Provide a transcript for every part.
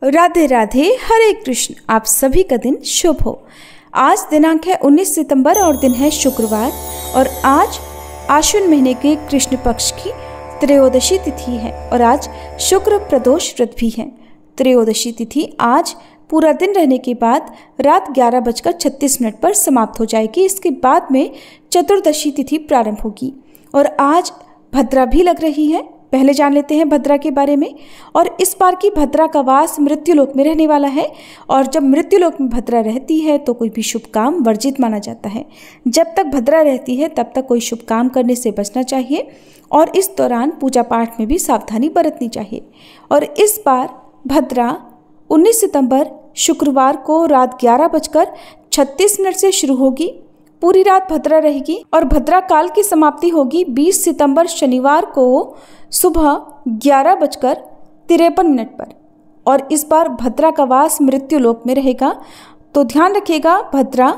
राधे राधे, हरे कृष्ण। आप सभी का दिन शुभ हो। आज दिनांक है 19 सितंबर और दिन है शुक्रवार और आज आश्विन महीने के कृष्ण पक्ष की त्रयोदशी तिथि है और आज शुक्र प्रदोष व्रत भी है। त्रयोदशी तिथि आज पूरा दिन रहने के बाद रात 11:36 पर समाप्त हो जाएगी। इसके बाद में चतुर्दशी तिथि प्रारंभ होगी और आज भद्रा भी लग रही है। पहले जान लेते हैं भद्रा के बारे में। और इस बार की भद्रा का वास मृत्युलोक में रहने वाला है और जब मृत्युलोक में भद्रा रहती है तो कोई भी शुभ काम वर्जित माना जाता है। जब तक भद्रा रहती है तब तक कोई शुभ काम करने से बचना चाहिए और इस दौरान पूजा पाठ में भी सावधानी बरतनी चाहिए। और इस बार भद्रा 19 सितंबर शुक्रवार को रात 11:36 से शुरू होगी। पूरी रात भद्रा रहेगी और भद्रा काल की समाप्ति होगी 20 सितंबर शनिवार को सुबह 11:53 पर। और इस बार भद्रा का वास मृत्युलोक में रहेगा। तो ध्यान रखिएगा, भद्रा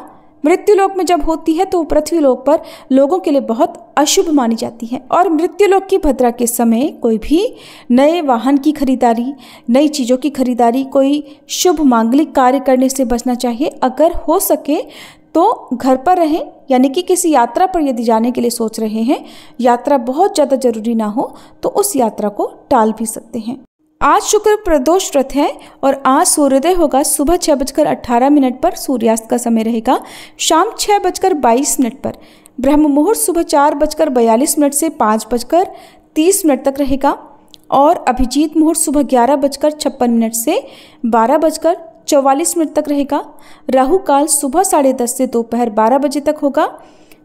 मृत्युलोक में जब होती है तो पृथ्वीलोक पर लोगों के लिए बहुत अशुभ मानी जाती है। और मृत्युलोक की भद्रा के समय कोई भी नए वाहन की खरीदारी, नई चीज़ों की खरीदारी, कोई शुभ मांगलिक कार्य करने से बचना चाहिए। अगर हो सके तो घर पर रहें, यानी कि किसी यात्रा पर यदि जाने के लिए सोच रहे हैं, यात्रा बहुत ज़्यादा जरूरी ना हो तो उस यात्रा को टाल भी सकते हैं। आज शुक्र प्रदोष व्रत है और आज सूर्योदय होगा सुबह 6:18 पर। सूर्यास्त का समय रहेगा शाम 6:22 पर। ब्रह्म मुहूर्त सुबह 4:42 से 5:30 तक रहेगा और अभिजीत मुहूर्त सुबह 11:56 से 12:44 तक रहेगा। राहु काल सुबह 10:30 से दोपहर 12 बजे तक होगा।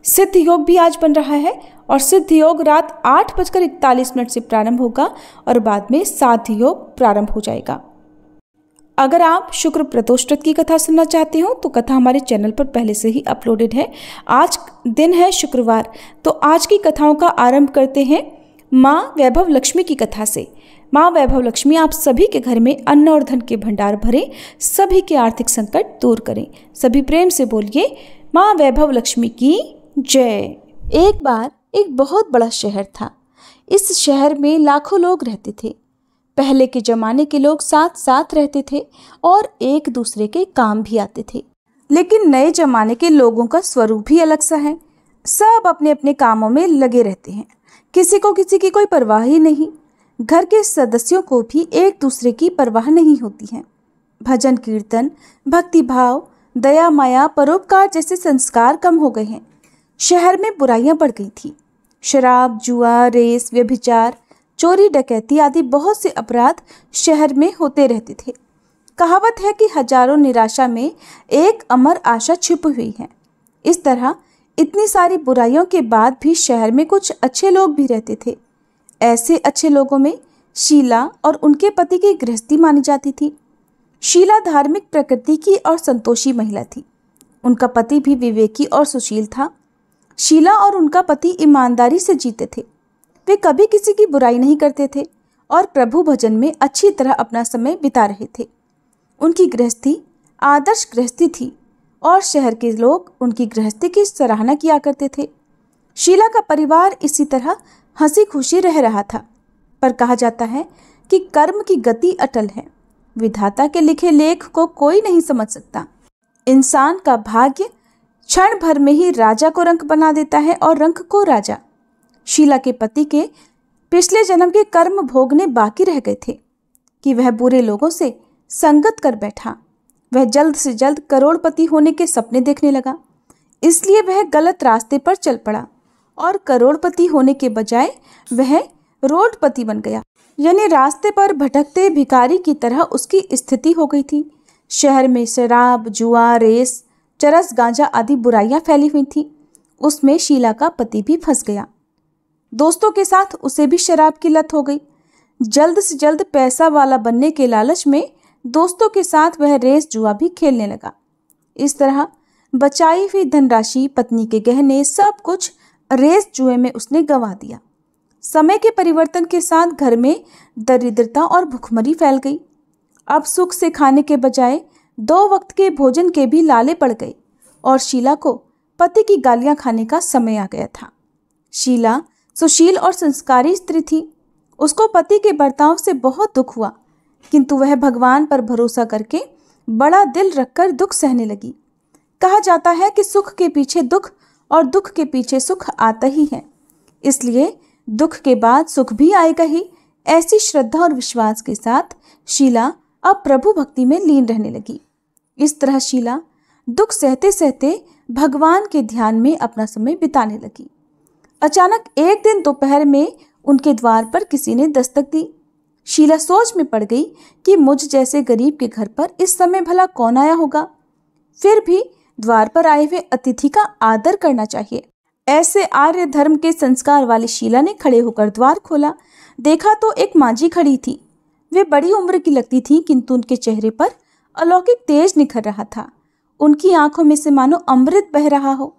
सिद्ध योग भी आज बन रहा है और सिद्ध योग रात 8:41 से प्रारंभ होगा और बाद में साध्य योग प्रारंभ हो जाएगा। अगर आप शुक्र प्रदोष व्रत की कथा सुनना चाहते हो तो कथा हमारे चैनल पर पहले से ही अपलोडेड है। आज दिन है शुक्रवार, तो आज की कथाओं का आरंभ करते हैं माँ वैभव लक्ष्मी की कथा से। माँ वैभव लक्ष्मी आप सभी के घर में अन्न और धन के भंडार भरें, सभी के आर्थिक संकट दूर करें। सभी प्रेम से बोलिए माँ वैभव लक्ष्मी की जय। एक बार एक बहुत बड़ा शहर था। इस शहर में लाखों लोग रहते थे। पहले के जमाने के लोग साथ साथ रहते थे और एक दूसरे के काम भी आते थे। लेकिन नए जमाने के लोगों का स्वरूप ही अलग सा है। सब अपने अपने कामों में लगे रहते हैं, किसी को किसी की कोई परवाह ही नहीं। घर के सदस्यों को भी एक दूसरे की परवाह नहीं होती है। भजन कीर्तन, भक्ति भाव, दया माया, परोपकार जैसे संस्कार कम हो गए हैं। शहर में बुराइयां बढ़ गई थी। शराब, जुआ, रेस, व्यभिचार, चोरी, डकैती आदि बहुत से अपराध शहर में होते रहते थे। कहावत है कि हजारों निराशा में एक अमर आशा छिपी हुई है। इस तरह इतनी सारी बुराइयों के बाद भी शहर में कुछ अच्छे लोग भी रहते थे। ऐसे अच्छे लोगों में शीला और उनके पति की गृहस्थी मानी जाती थी। शीला धार्मिक प्रकृति की और संतोषी महिला थी। उनका पति भी विवेकी और सुशील था। शीला और उनका पति ईमानदारी से जीते थे। वे कभी किसी की बुराई नहीं करते थे और प्रभु भजन में अच्छी तरह अपना समय बिता रहे थे। उनकी गृहस्थी आदर्श गृहस्थी थी और शहर के लोग उनकी गृहस्थी की सराहना किया करते थे। शीला का परिवार इसी तरह हंसी खुशी रह रहा था। पर कहा जाता है कि कर्म की गति अटल है। विधाता के लिखे लेख को कोई नहीं समझ सकता। इंसान का भाग्य क्षण भर में ही राजा को रंक बना देता है और रंक को राजा। शीला के पति के पिछले जन्म के कर्म भोगने बाकी रह गए थे कि वह बुरे लोगों से संगत कर बैठा। वह जल्द से जल्द करोड़पति होने के सपने देखने लगा, इसलिए वह गलत रास्ते पर चल पड़ा और करोड़पति होने के बजाय वह रोडपति बन गया, यानी रास्ते पर भटकते भिखारी की तरह उसकी स्थिति हो गई थी। शहर में शराब, जुआ, रेस, चरस, गांजा आदि बुराइयां फैली हुई थी। उसमें शीला का पति भी फंस गया। दोस्तों के साथ उसे भी शराब की लत हो गई। जल्द से जल्द पैसा वाला बनने के लालच में दोस्तों के साथ वह रेस, जुआ भी खेलने लगा। इस तरह बचाई हुई धनराशि, पत्नी के गहने, सब कुछ रेस जुए में उसने गंवा दिया। समय के परिवर्तन के साथ घर में दरिद्रता और भुखमरी फैल गई। अब सुख से खाने के बजाय 2 वक्त के भोजन के भी लाले पड़ गए और शीला को पति की गालियां खाने का समय आ गया था। शीला सुशील और संस्कारी स्त्री थी। उसको पति के बर्ताव से बहुत दुख हुआ, किंतु वह भगवान पर भरोसा करके बड़ा दिल रखकर दुख सहने लगी। कहा जाता है कि सुख के पीछे दुख और दुख के पीछे सुख आता ही है, इसलिए दुख के बाद सुख भी आएगा ही। ऐसी श्रद्धा और विश्वास के साथ शीला अब प्रभु भक्ति में लीन रहने लगी। इस तरह शीला दुख सहते सहते भगवान के ध्यान में अपना समय बिताने लगी। अचानक एक दिन दोपहर में उनके द्वार पर किसी ने दस्तक दी। शीला सोच में पड़ गई कि मुझ जैसे गरीब के घर पर इस समय भला कौन आया होगा। फिर भी द्वार पर आए हुए अतिथि का आदर करना चाहिए। ऐसे आर्य धर्म के संस्कार वाली शीला ने खड़े होकर द्वार खोला। देखा तो एक मांझी खड़ी थी। वे बड़ी उम्र की लगती थी, किंतु उनके चेहरे पर अलौकिक तेज निखर रहा था। उनकी आंखों में से मानो अमृत बह रहा हो।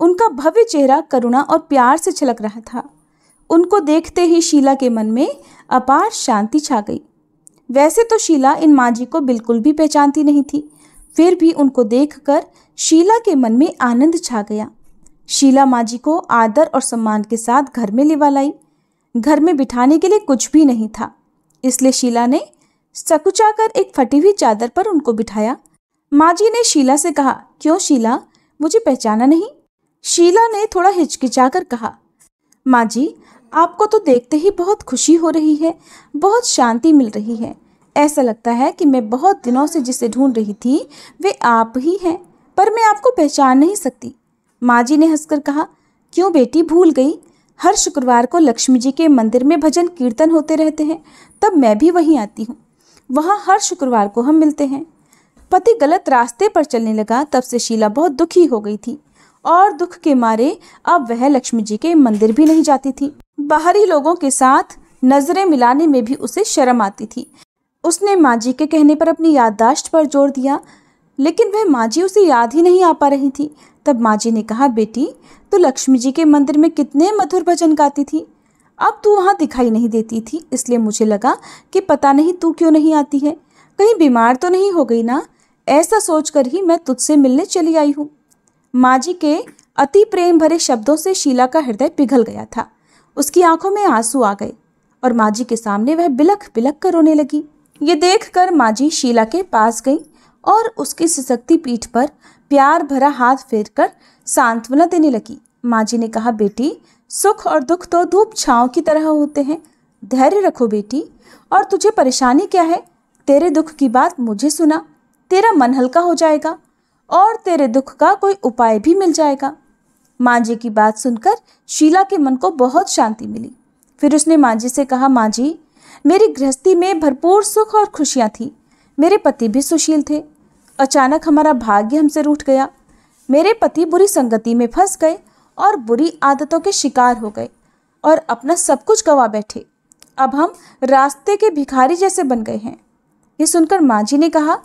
उनका भव्य चेहरा करुणा और प्यार से छलक रहा था। उनको देखते ही शीला के मन में अपार शांति छा गई। वैसे तो शीला इन मांझी को बिल्कुल भी पहचानती नहीं थी, फिर भी उनको देखकर शीला के मन में आनंद छा गया। शीला मांझी को आदर और सम्मान के साथ घर में लेवा लाई। घर में बिठाने के लिए कुछ भी नहीं था, इसलिए शीला ने सकुचाकर एक फटी हुई चादर पर उनको बिठाया। मांझी ने शीला से कहा, क्यों शीला, मुझे पहचाना नहीं? शीला ने थोड़ा हिचकिचाकर कहा, मांझी, आपको तो देखते ही बहुत खुशी हो रही है, बहुत शांति मिल रही है। ऐसा लगता है कि मैं बहुत दिनों से जिसे ढूंढ रही थी वे आप ही हैं, पर मैं आपको पहचान नहीं सकती। मांझी ने हंसकर कहा, क्यों बेटी, भूल गई? हर शुक्रवार को लक्ष्मी जी के मंदिर में भजन कीर्तन होते रहते हैं, तब मैं भी वहीं आती हूँ। वहाँ हर शुक्रवार को हम मिलते हैं। पति गलत रास्ते पर चलने लगा, तब से शीला बहुत दुखी हो गई थी और दुख के मारे अब वह लक्ष्मी जी के मंदिर भी नहीं जाती थी। बाहरी लोगों के साथ नजरें मिलाने में भी उसे शर्म आती थी। उसने मांझी के कहने पर अपनी याददाश्त पर जोर दिया, लेकिन वह मांझी उसे याद ही नहीं आ पा रही थी। तब मांझी ने कहा, बेटी, तू लक्ष्मी जी के मंदिर में कितने मधुर भजन गाती थी, अब तू वहाँ दिखाई नहीं देती थी, इसलिए मुझे लगा कि पता नहीं तू क्यों नहीं आती है, कहीं बीमार तो नहीं हो गई ना? ऐसा सोचकर ही मैं तुझसे मिलने चली आई हूँ। मांझी के अति प्रेम भरे शब्दों से शीला का हृदय पिघल गया था। उसकी आंखों में आंसू आ गए और मांझी के सामने वह बिलख बिलख कर रोने लगी। ये देखकर मांझी शीला के पास गई और उसकी सिसकती पीठ पर प्यार भरा हाथ फेरकर सांत्वना देने लगी। मांझी ने कहा, बेटी, सुख और दुख तो धूप छांव की तरह होते हैं, धैर्य रखो बेटी। और तुझे परेशानी क्या है? तेरे दुख की बात मुझे सुना, तेरा मन हल्का हो जाएगा और तेरे दुख का कोई उपाय भी मिल जाएगा। मांझी की बात सुनकर शीला के मन को बहुत शांति मिली। फिर उसने मांझी से कहा, मांझी, मेरी गृहस्थी में भरपूर सुख और खुशियाँ थी। मेरे पति भी सुशील थे। अचानक हमारा भाग्य हमसे रूठ गया। मेरे पति बुरी संगति में फंस गए और बुरी आदतों के शिकार हो गए और अपना सब कुछ गंवा बैठे। अब हम रास्ते के भिखारी जैसे बन गए हैं। ये सुनकर मांझी ने कहा,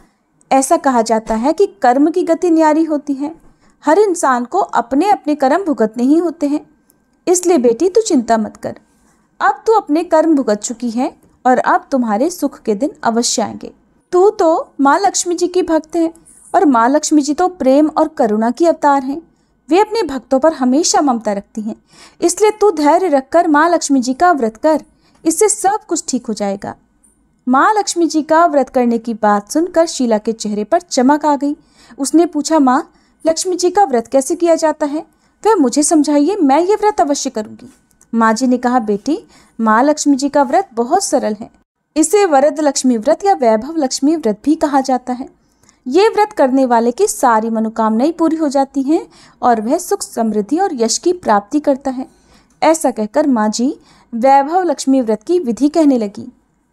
ऐसा कहा जाता है कि कर्म की गति न्यारी होती है। हर इंसान को अपने अपने कर्म भुगतने ही होते हैं। इसलिए बेटी, तू चिंता मत कर। अब तू अपने कर्म भुगत चुकी है और अब तुम्हारे सुख के दिन अवश्य आएंगे। तू तो माँ लक्ष्मी जी की भक्त है और माँ लक्ष्मी जी तो प्रेम और करुणा की अवतार हैं। वे अपने भक्तों पर हमेशा ममता रखती हैं। इसलिए तू धैर्य रखकर माँ लक्ष्मी जी का व्रत कर, इससे सब कुछ ठीक हो जाएगा। माँ लक्ष्मी जी का व्रत करने की बात सुनकर शीला के चेहरे पर चमक आ गई। उसने पूछा, माँ, लक्ष्मी जी का व्रत कैसे किया जाता है? वह मुझे समझाइए, मैं ये व्रत अवश्य करूंगी। माँ जी ने कहा, बेटी, माँ लक्ष्मी जी का व्रत बहुत सरल है। इसे वरद लक्ष्मी व्रत या वैभव लक्ष्मी व्रत भी कहा जाता है। ये व्रत करने वाले की सारी मनोकामनाएं पूरी हो जाती हैं और वह सुख, समृद्धि और यश की प्राप्ति करता है। ऐसा कहकर माँ जी वैभव लक्ष्मी व्रत की विधि कहने लगी।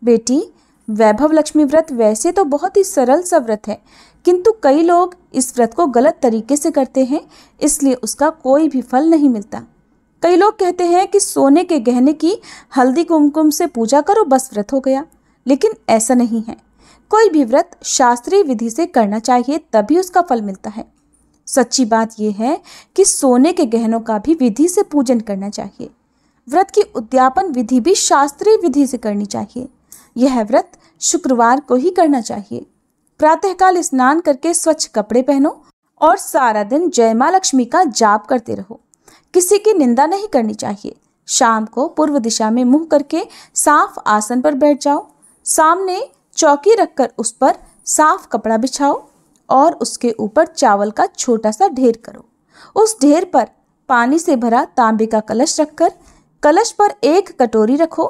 बेटी, वैभव लक्ष्मी व्रत वैसे तो बहुत ही सरल सा व्रत है, किंतु कई लोग इस व्रत को गलत तरीके से करते हैं, इसलिए उसका कोई भी फल नहीं मिलता। कई लोग कहते हैं कि सोने के गहने की हल्दी कुमकुम से पूजा करो, बस व्रत हो गया, लेकिन ऐसा नहीं है। कोई भी व्रत शास्त्रीय विधि से करना चाहिए, तभी उसका फल मिलता है। सच्ची बात यह है कि सोने के गहनों का भी विधि से पूजन करना चाहिए। व्रत की उद्यापन विधि भी शास्त्रीय विधि से करनी चाहिए। यह व्रत शुक्रवार को ही करना चाहिए। प्रातःकाल स्नान करके स्वच्छ कपड़े पहनो और सारा दिन जय माँ लक्ष्मी का जाप करते रहो। किसी की निंदा नहीं करनी चाहिए। शाम को पूर्व दिशा में मुंह करके साफ आसन पर बैठ जाओ। सामने चौकी रखकर उस पर साफ कपड़ा बिछाओ और उसके ऊपर चावल का छोटा सा ढेर करो। उस ढेर पर पानी से भरा तांबे का कलश रखकर कलश पर एक कटोरी रखो।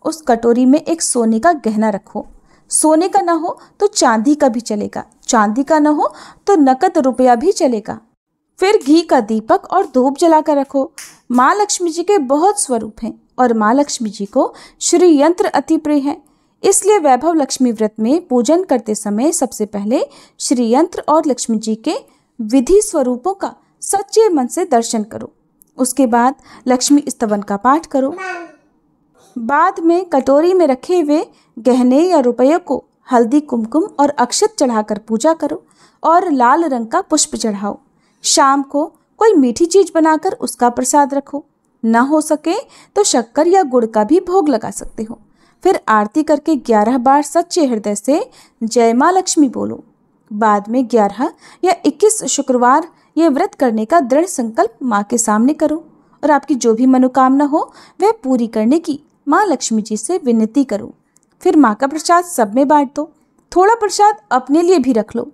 उस कटोरी में एक सोने का गहना रखो। सोने का ना हो तो चांदी का भी चलेगा, चांदी का ना हो तो नकद रुपया भी चलेगा। फिर घी का दीपक और धूप जलाकर रखो। माँ लक्ष्मी जी के बहुत स्वरूप हैं और माँ लक्ष्मी जी को श्री यंत्र अति प्रिय है। इसलिए वैभव लक्ष्मी व्रत में पूजन करते समय सबसे पहले श्री यंत्र और लक्ष्मी जी के विधि स्वरूपों का सच्चे मन से दर्शन करो। उसके बाद लक्ष्मी स्तवन का पाठ करो। बाद में कटोरी में रखे हुए गहने या रुपयों को हल्दी कुमकुम और अक्षत चढ़ाकर पूजा करो और लाल रंग का पुष्प चढ़ाओ। शाम को कोई मीठी चीज बनाकर उसका प्रसाद रखो। न हो सके तो शक्कर या गुड़ का भी भोग लगा सकते हो। फिर आरती करके 11 बार सच्चे हृदय से जय माँ लक्ष्मी बोलो। बाद में 11 या 21 शुक्रवार ये व्रत करने का दृढ़ संकल्प माँ के सामने करो और आपकी जो भी मनोकामना हो वह पूरी करने की माँ लक्ष्मी जी से विनती करो। फिर माँ का प्रसाद सब में बांट दो। थोड़ा प्रसाद अपने लिए भी रख लो।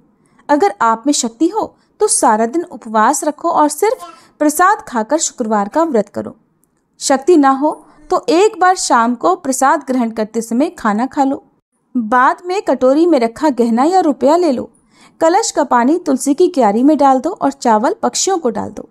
अगर आप में शक्ति हो तो सारा दिन उपवास रखो और सिर्फ प्रसाद खाकर शुक्रवार का व्रत करो। शक्ति ना हो तो एक बार शाम को प्रसाद ग्रहण करते समय खाना खा लो। बाद में कटोरी में रखा गहना या रुपया ले लो। कलश का पानी तुलसी की क्यारी में डाल दो और चावल पक्षियों को डाल दो।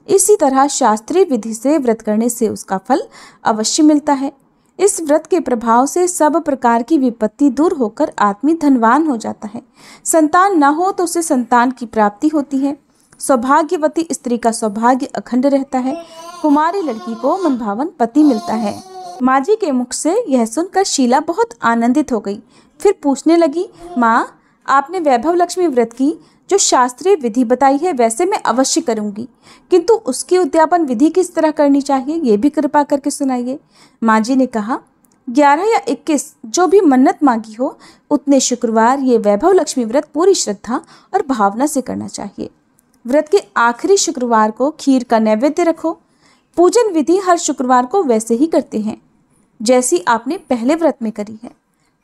इसी तरह शास्त्रीय विधि से व्रत करने से उसका फल अवश्य मिलता है। इस व्रत के प्रभाव से सब प्रकार की विपत्ति दूर होकर आदमी धनवान हो जाता है। संतान न हो तो उसे संतान की प्राप्ति होती है। सौभाग्यवती स्त्री का सौभाग्य अखंड रहता है। कुमारी लड़की को मनभावन पति मिलता है। माँ जी के मुख से यह सुनकर शीला बहुत आनंदित हो गई। फिर पूछने लगी, माँ आपने वैभव लक्ष्मी व्रत की जो शास्त्रीय विधि बताई है वैसे मैं अवश्य करूंगी, किंतु उसकी उद्यापन विधि किस तरह करनी चाहिए ये भी कृपा करके सुनाइए। माँ जी ने कहा, 11 या 21 जो भी मन्नत मांगी हो उतने शुक्रवार ये वैभव लक्ष्मी व्रत पूरी श्रद्धा और भावना से करना चाहिए। व्रत के आखिरी शुक्रवार को खीर का नैवेद्य रखो। पूजन विधि हर शुक्रवार को वैसे ही करते हैं जैसी आपने पहले व्रत में करी है।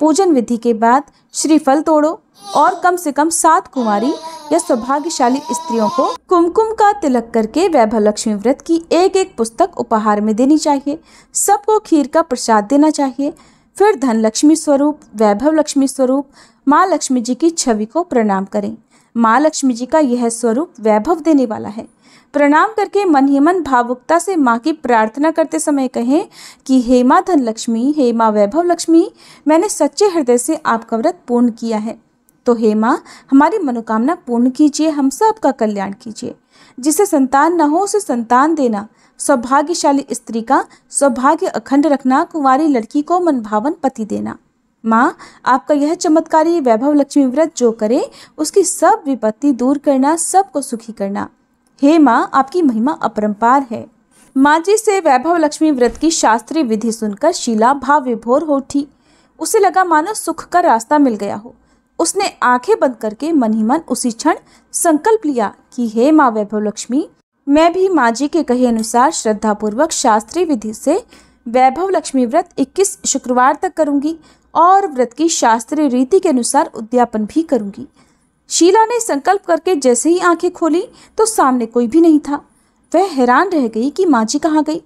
पूजन विधि के बाद श्रीफल तोड़ो और कम से कम 7 कुमारी या सौभाग्यशाली स्त्रियों को कुमकुम का तिलक करके वैभव लक्ष्मी व्रत की एक एक पुस्तक उपहार में देनी चाहिए। सबको खीर का प्रसाद देना चाहिए। फिर धन लक्ष्मी स्वरूप, वैभव लक्ष्मी स्वरूप माँ लक्ष्मी जी की छवि को प्रणाम करें। माँ लक्ष्मी जी का यह स्वरूप वैभव देने वाला है। प्रणाम करके मन ही मन भावुकता से माँ की प्रार्थना करते समय कहें कि हे माँ धन लक्ष्मी, हे माँ वैभव लक्ष्मी, मैंने सच्चे हृदय से आपका व्रत पूर्ण किया है, तो हे माँ हमारी मनोकामना पूर्ण कीजिए, हम सब का कल्याण कीजिए। जिसे संतान न हो उसे संतान देना, सौभाग्यशाली स्त्री का सौभाग्य अखंड रखना, कुंवारी लड़की को मनभावन पति देना। माँ आपका यह चमत्कारी वैभव लक्ष्मी व्रत जो करे उसकी सब विपत्ति दूर करना, सबको सुखी करना। हे माँ आपकी महिमा अपरंपार है। माँ जी से वैभव लक्ष्मी व्रत की शास्त्रीय विधि सुनकर शीला भाव विभोर हो उठी। उसे लगा मानो सुख का रास्ता मिल गया हो। उसने आंखें बंद करके मन ही मन उसी क्षण संकल्प लिया कि हे माँ वैभव लक्ष्मी, मैं भी माँ जी के कहे अनुसार श्रद्धापूर्वक शास्त्रीय विधि से वैभव लक्ष्मी व्रत 21 शुक्रवार तक करूंगी और व्रत की शास्त्रीय रीति के अनुसार उद्यापन भी करूंगी। शीला ने संकल्प करके जैसे ही आंखें खोली तो सामने कोई भी नहीं था। वह हैरान रह गई कि माँ जी कहाँ गई।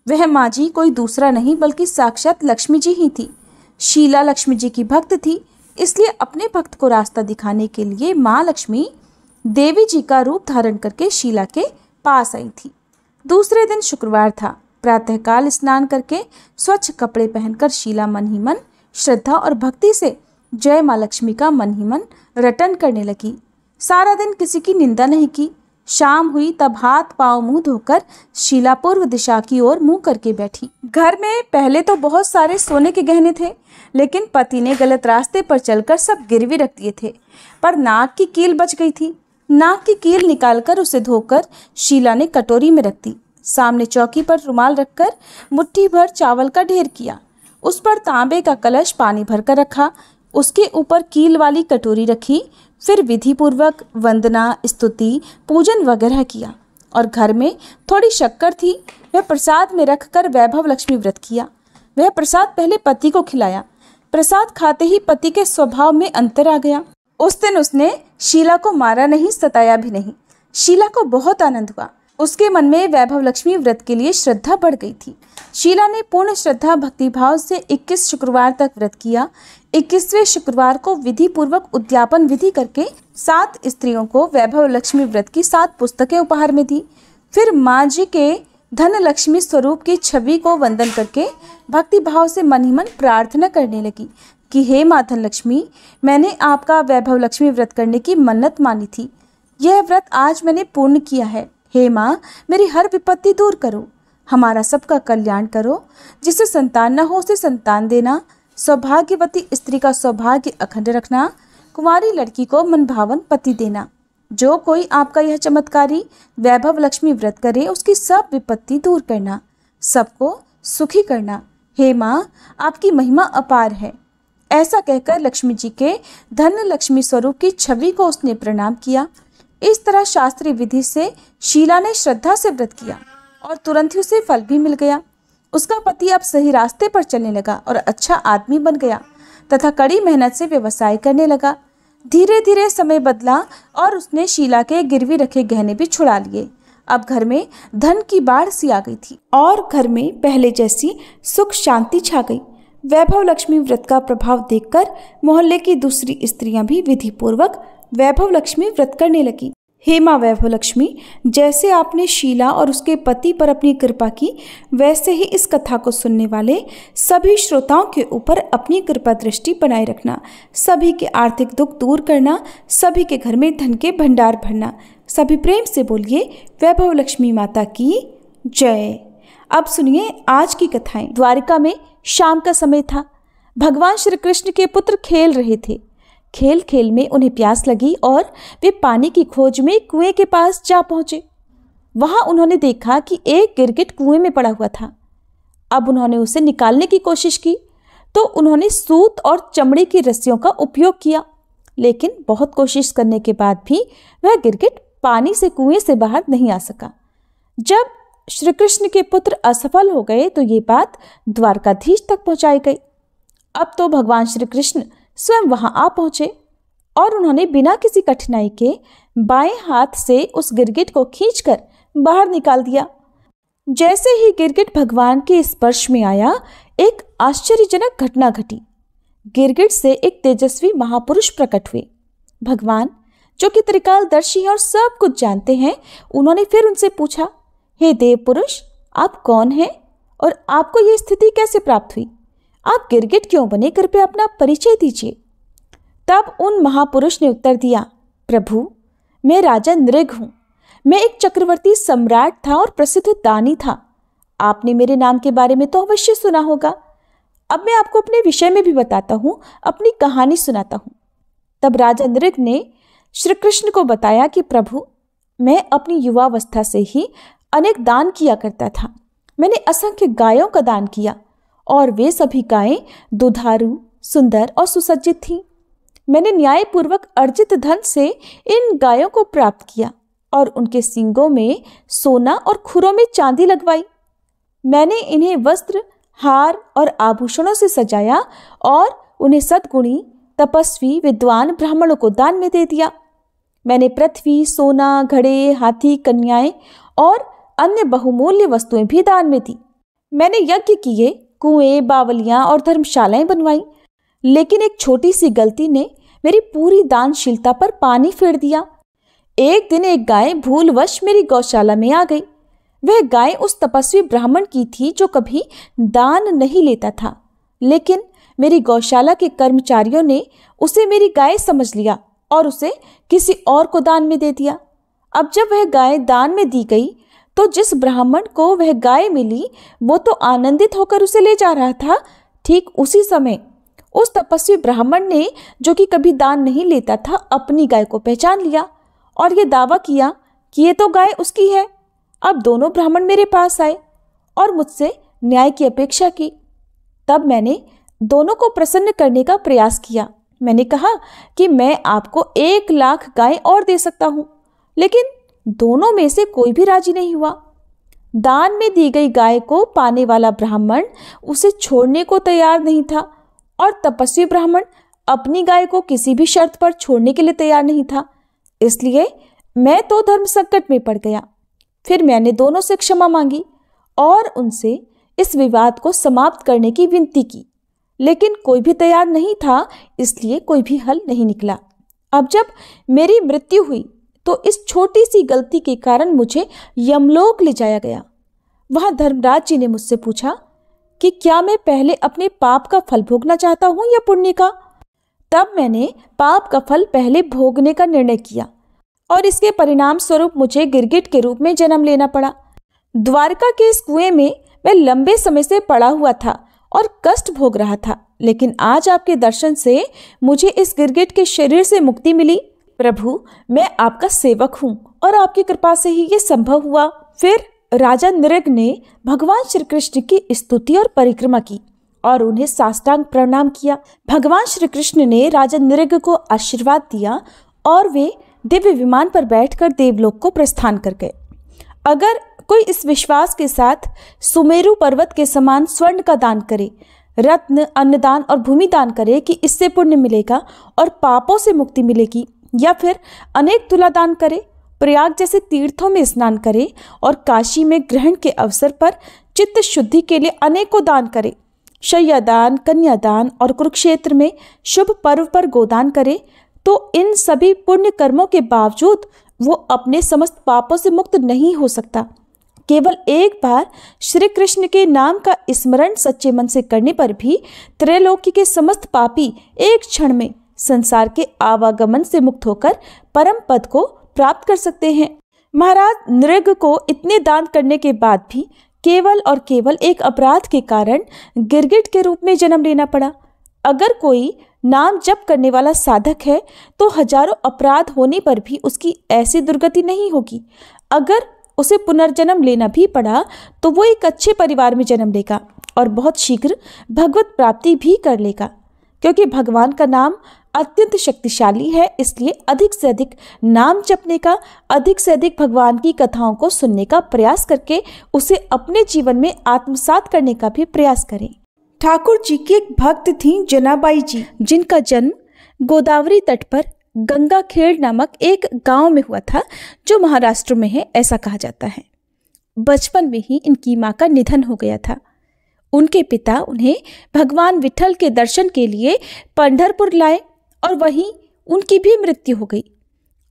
वह माँ जी कोई दूसरा नहीं बल्कि साक्षात लक्ष्मी जी ही थी। शीला लक्ष्मी जी की भक्त थी, इसलिए अपने भक्त को रास्ता दिखाने के लिए माँ लक्ष्मी देवी जी का रूप धारण करके शीला के पास आई थी। दूसरे दिन शुक्रवार था। प्रातःकाल स्नान करके स्वच्छ कपड़े पहनकर शीला मन ही मन श्रद्धा और भक्ति से जय माँ लक्ष्मी का मन ही मन रटन करने लगी। सारा दिन किसी की निंदा नहीं की। शाम हुई तब हाथ पांव मुंह धोकर शीला पूर्व दिशा की ओर मुंह करके बैठी। घर में पहले तो बहुत सारे सोने के गहने थे, लेकिन पति ने गलत रास्ते पर चलकर सब गिरवी रख दिए थे। पर नाक की कील बच गई थी। नाक की कील निकालकर उसे धोकर शीला ने कटोरी में रख दी। सामने चौकी पर रुमाल रखकर मुट्ठी भर चावल का ढेर किया। उस पर तांबे का कलश पानी भरकर रखा। उसके ऊपर कील वाली कटोरी रखी। फिर विधि पूर्वक वंदना, स्तुति, पूजन वगैरह किया और घर में थोड़ी शक्कर थी, वह प्रसाद में रखकर वैभव लक्ष्मी व्रत किया। वह प्रसाद पहले पति को खिलाया, प्रसाद खाते ही पति के स्वभाव में अंतर आ गया। उस दिन उसने शीला को मारा नहीं, सताया भी नहीं। शीला को बहुत आनंद हुआ। उसके मन में वैभव लक्ष्मी व्रत के लिए श्रद्धा बढ़ गई थी। शीला ने पूर्ण श्रद्धा भक्तिभाव से 21 शुक्रवार तक व्रत किया। 21वें शुक्रवार को विधि पूर्वक उद्यापन विधि करके 7 स्त्रियों को वैभव लक्ष्मी व्रत की 7 पुस्तकें उपहार में दी। फिर माँ जी के धन लक्ष्मी स्वरूप की छवि को वंदन करके भक्ति भाव से मन ही मन प्रार्थना करने लगी कि हे माँ धन लक्ष्मी, मैंने आपका वैभव लक्ष्मी व्रत करने की मन्नत मानी थी। यह व्रत आज मैंने पूर्ण किया है। हे माँ, मेरी हर विपत्ति दूर करो, हमारा सबका कल्याण करो। जिसे संतान न हो उसे संतान देना, सौभाग्यवती स्त्री का सौभाग्य अखंड रखना, कुंवारी लड़की को मनभावन पति देना। जो कोई आपका यह चमत्कारी वैभव लक्ष्मी व्रत करे उसकी सब विपत्ति दूर करना, सबको सुखी करना। हे माँ, आपकी महिमा अपार है। ऐसा कहकर लक्ष्मी जी के धन लक्ष्मी स्वरूप की छवि को उसने प्रणाम किया। इस तरह शास्त्रीय विधि से शीला ने श्रद्धा से व्रत किया और तुरंत ही उसे फल भी मिल गया। उसका पति अब सही रास्ते पर चलने लगा और अच्छा आदमी बन गया तथा कड़ी मेहनत से व्यवसाय करने लगा। धीरे धीरे समय बदला और उसने शीला के गिरवी रखे गहने भी छुड़ा लिए। अब घर में धन की बाढ़ सी आ गई थी और घर में पहले जैसी सुख शांति छा गई। वैभव लक्ष्मी व्रत का प्रभाव देखकर मोहल्ले की दूसरी स्त्रियां भी विधि पूर्वक वैभव लक्ष्मी व्रत करने लगी। हे माँ वैभव लक्ष्मी, जैसे आपने शीला और उसके पति पर अपनी कृपा की, वैसे ही इस कथा को सुनने वाले सभी श्रोताओं के ऊपर अपनी कृपा दृष्टि बनाए रखना। सभी के आर्थिक दुख दूर करना, सभी के घर में धन के भंडार भरना। सभी प्रेम से बोलिए वैभव लक्ष्मी माता की जय। अब सुनिए आज की कथाएं। द्वारिका में शाम का समय था। भगवान श्री कृष्ण के पुत्र खेल रहे थे। खेल खेल में उन्हें प्यास लगी और वे पानी की खोज में कुएं के पास जा पहुंचे। वहां उन्होंने देखा कि एक गिरगिट कुएं में पड़ा हुआ था। अब उन्होंने उसे निकालने की कोशिश की तो उन्होंने सूत और चमड़े की रस्सियों का उपयोग किया, लेकिन बहुत कोशिश करने के बाद भी वह गिरगिट पानी से कुएं से बाहर नहीं आ सका। जब श्री कृष्ण के पुत्र असफल हो गए तो ये बात द्वारकाधीश तक पहुंचाई गई। अब तो भगवान श्री कृष्ण स्वयं वहां आ पहुंचे और उन्होंने बिना किसी कठिनाई के बाएं हाथ से उस गिरगिट को खींचकर बाहर निकाल दिया। जैसे ही गिरगिट भगवान के स्पर्श में आया, एक आश्चर्यजनक घटना घटी। गिरगिट से एक तेजस्वी महापुरुष प्रकट हुए। भगवान, जो कि त्रिकालदर्शी हैं और सब कुछ जानते हैं, उन्होंने फिर उनसे पूछा, हे देव पुरुष, आप कौन हैं और आपको ये स्थिति कैसे प्राप्त हुई? आप गिरगिट क्यों बने? कृपया अपना परिचय दीजिए। तब उन महापुरुष ने उत्तर दिया, प्रभु, मैं राजा नृग हूँ। मैं एक चक्रवर्ती सम्राट था और प्रसिद्ध दानी था। आपने मेरे नाम के बारे में तो अवश्य सुना होगा। अब मैं आपको अपने विषय में भी बताता हूँ, अपनी कहानी सुनाता हूँ। तब राजा नृग ने श्री कृष्ण को बताया कि प्रभु, मैं अपनी युवावस्था से ही अनेक दान किया करता था। मैंने असंख्य गायों का दान किया और वे सभी गायें दुधारू, सुंदर और सुसज्जित थीं। मैंने न्यायपूर्वक अर्जित धन से इन गायों को प्राप्त किया और उनके सींगों में सोना और खुरों में चांदी लगवाई। मैंने इन्हें वस्त्र, हार और आभूषणों से सजाया और उन्हें सद्गुणी, तपस्वी, विद्वान ब्राह्मणों को दान में दे दिया। मैंने पृथ्वी, सोना, घड़े, हाथी, कन्याएं और अन्य बहुमूल्य वस्तुएं भी दान में दी। मैंने यज्ञ किए, कुएं, बावलियां और धर्मशालाएं बनवाई, लेकिन एक छोटी सी गलती ने मेरी पूरी दानशीलता पर पानी फेर दिया। एक दिन एक गाय भूलवश मेरी गौशाला में आ गई। वह गाय उस तपस्वी ब्राह्मण की थी जो कभी दान नहीं लेता था, लेकिन मेरी गौशाला के कर्मचारियों ने उसे मेरी गाय समझ लिया और उसे किसी और को दान में दे दिया। अब जब वह गाय दान में दी गई तो जिस ब्राह्मण को वह गाय मिली वो तो आनंदित होकर उसे ले जा रहा था। ठीक उसी समय उस तपस्वी ब्राह्मण ने, जो कि कभी दान नहीं लेता था, अपनी गाय को पहचान लिया और ये दावा किया कि ये तो गाय उसकी है। अब दोनों ब्राह्मण मेरे पास आए और मुझसे न्याय की अपेक्षा की। तब मैंने दोनों को प्रसन्न करने का प्रयास किया। मैंने कहा कि मैं आपको 1 लाख गाय और दे सकता हूँ, लेकिन दोनों में से कोई भी राजी नहीं हुआ। दान में दी गई गाय को पाने वाला ब्राह्मण उसे छोड़ने को तैयार नहीं था और तपस्वी ब्राह्मण अपनी गाय को किसी भी शर्त पर छोड़ने के लिए तैयार नहीं था। इसलिए मैं तो धर्म संकट में पड़ गया। फिर मैंने दोनों से क्षमा मांगी और उनसे इस विवाद को समाप्त करने की विनती की, लेकिन कोई भी तैयार नहीं था, इसलिए कोई भी हल नहीं निकला। अब जब मेरी मृत्यु हुई तो इस छोटी सी गलती के कारण मुझे यमलोक ले जाया गया। वहां धर्मराज जी ने मुझसे पूछा कि क्या मैं पहले अपने पाप का फल भोगना चाहता हूं या पुण्य का। तब मैंने पाप का फल पहले भोगने का निर्णय किया और इसके परिणाम स्वरूप मुझे गिरगिट के रूप में जन्म लेना पड़ा। द्वारका के इस कुएं में मैं लंबे समय से पड़ा हुआ था और कष्ट भोग रहा था, लेकिन आज आपके दर्शन से मुझे इस गिरगिट के शरीर से मुक्ति मिली। प्रभु, मैं आपका सेवक हूँ और आपकी कृपा से ही ये संभव हुआ। फिर राजा नृग ने भगवान श्री कृष्ण की स्तुति और परिक्रमा की और उन्हें साष्टांग प्रणाम किया। भगवान श्री कृष्ण ने राजा नृग को आशीर्वाद दिया और वे दिव्य विमान पर बैठकर देवलोक को प्रस्थान कर गए। अगर कोई इस विश्वास के साथ सुमेरु पर्वत के समान स्वर्ण का दान करे, रत्न, अन्नदान और भूमि दान करे कि इससे पुण्य मिलेगा और पापों से मुक्ति मिलेगी, या फिर अनेक तुला दान करे, प्रयाग जैसे तीर्थों में स्नान करे और काशी में ग्रहण के अवसर पर चित्त शुद्धि के लिए अनेकों दान करे, शय्यादान, कन्यादान और कुरुक्षेत्र में शुभ पर्व पर गोदान करे, तो इन सभी पुण्य कर्मों के बावजूद वो अपने समस्त पापों से मुक्त नहीं हो सकता। केवल एक बार श्री कृष्ण के नाम का स्मरण सच्चे मन से करने पर भी त्रैलोकी के समस्त पापी एक क्षण में संसार के आवागमन से मुक्त होकर परम पद को प्राप्त कर सकते हैं। महाराज नृग को इतने दान करने के बाद भी केवल और केवल एक अपराध के कारण गिरगिट के रूप में जन्म लेना पड़ा। अगर कोई नाम जप करने वाला साधक है तो हजारों अपराध होने पर भी उसकी ऐसी दुर्गति नहीं होगी। अगर उसे पुनर्जन्म लेना भी पड़ा तो वो एक अच्छे परिवार में जन्म लेगा और बहुत शीघ्र भगवत प्राप्ति भी कर लेगा, क्योंकि भगवान का नाम अत्यंत शक्तिशाली है। इसलिए अधिक से अधिक नाम जपने का, अधिक से अधिक भगवान की कथाओं को सुनने का प्रयास करके उसे अपने जीवन में आत्मसात करने का भी प्रयास करें। ठाकुर जी की एक भक्त थी जनाबाई जी, जिनका जन्म गोदावरी तट पर गंगाखेड़ नामक एक गांव में हुआ था, जो महाराष्ट्र में है, ऐसा कहा जाता है। बचपन में ही इनकी मां का निधन हो गया था। उनके पिता उन्हें भगवान विठल के दर्शन के लिए पंढरपुर लाए और वहीं उनकी भी मृत्यु हो गई।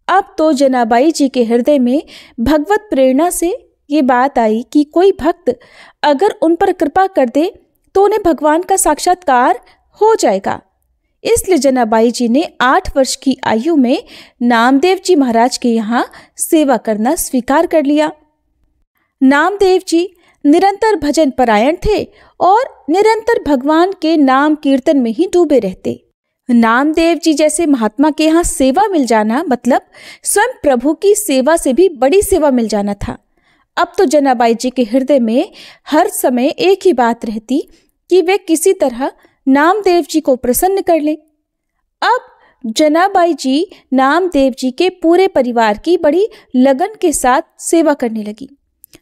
अब तो जनाबाई जी के हृदय में भगवत प्रेरणा से ये बात आई कि कोई भक्त अगर उन पर कृपा कर दे तो उन्हें भगवान का साक्षात्कार हो जाएगा। इसलिए जनाबाई जी ने 8 वर्ष की आयु में नामदेव जी महाराज के यहाँ सेवा करना स्वीकार कर लिया। नामदेव जी निरंतर भजन परायण थे और निरंतर भगवान के नाम कीर्तन में ही डूबे रहते। नामदेव जी जैसे महात्मा के यहाँ सेवा मिल जाना मतलब स्वयं प्रभु की सेवा से भी बड़ी सेवा मिल जाना था। अब तो जनाबाई जी के हृदय में हर समय एक ही बात रहती कि वे किसी तरह नामदेव जी को प्रसन्न कर लें। अब जनाबाई जी नामदेव जी के पूरे परिवार की बड़ी लगन के साथ सेवा करने लगी।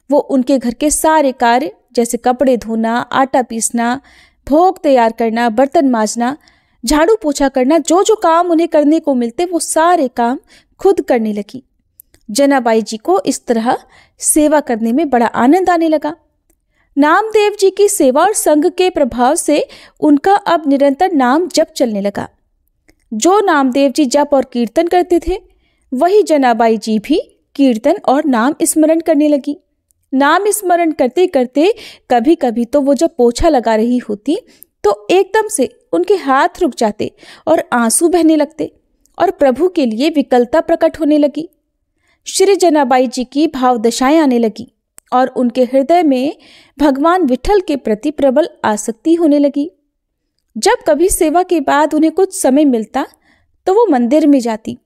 वो उनके घर के सारे कार्य जैसे कपड़े धोना, आटा पीसना, भोग तैयार करना, बर्तन मांजना, झाड़ू पोछा करना, जो जो काम उन्हें करने को मिलते वो सारे काम खुद करने लगी। जनाबाई जी को इस तरह सेवा करने में बड़ा आनंद आने लगा। नामदेव जी की सेवा और संग के प्रभाव से उनका अब निरंतर नाम जप चलने लगा। जो नामदेव जी जप और कीर्तन करते थे वही जनाबाई जी भी कीर्तन और नाम स्मरण करने लगी। नाम स्मरण करते करते कभी कभी तो वो जब पोछा लगा रही होती तो एकदम से उनके हाथ रुक जाते और आंसू बहने लगते और प्रभु के लिए विकलता प्रकट होने लगी। श्री जनाबाई जी की भाव दशाएं आने लगी और उनके हृदय में भगवान विठल के प्रति प्रबल आसक्ति होने लगी। जब कभी सेवा के बाद उन्हें कुछ समय मिलता तो वो मंदिर में जाती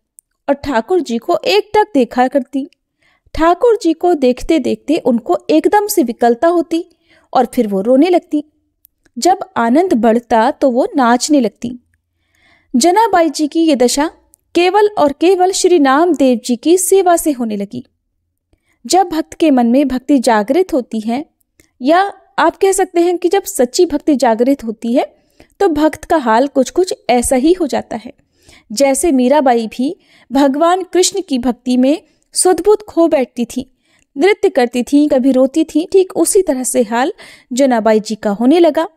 और ठाकुर जी को एकटक देखा करती। ठाकुर जी को देखते देखते उनको एकदम से विकलता होती और फिर वो रोने लगती। जब आनंद बढ़ता तो वो नाचने लगती। जनाबाई जी की ये दशा केवल और केवल श्री नामदेव जी की सेवा से होने लगी। जब भक्त के मन में भक्ति जागृत होती है, या आप कह सकते हैं कि जब सच्ची भक्ति जागृत होती है, तो भक्त का हाल कुछ कुछ ऐसा ही हो जाता है। जैसे मीराबाई भी भगवान कृष्ण की भक्ति में सुध-बुध खो बैठती थी, नृत्य करती थी, कभी रोती थी, ठीक उसी तरह से हाल जनाबाई जी का होने लगा।